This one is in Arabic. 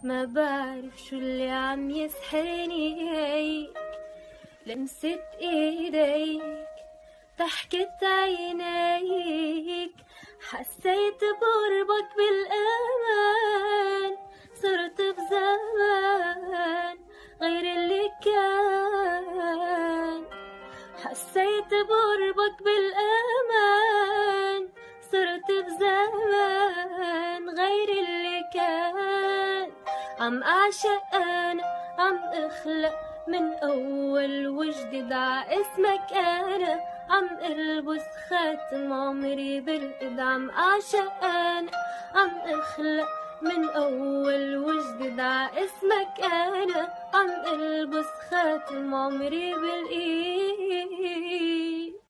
ما بعرف شو اللي عم يسحرني، لمست ايديك، ضحكت عينيك، حسيت بقربك بالامان، صرت بزمان غير اللي كان. حسيت بقربك بالامان، صرت بزمان غير اللي كان. عم أعشق أنا، عم أخلق من أول وجديد ع اسمك أنا، عم ألبس خاتم عمري بالإيد. عم أعشق أنا، عم أخلق من أول وجديد ع اسمك أنا، عم ألبس خاتم عمري بالإيد.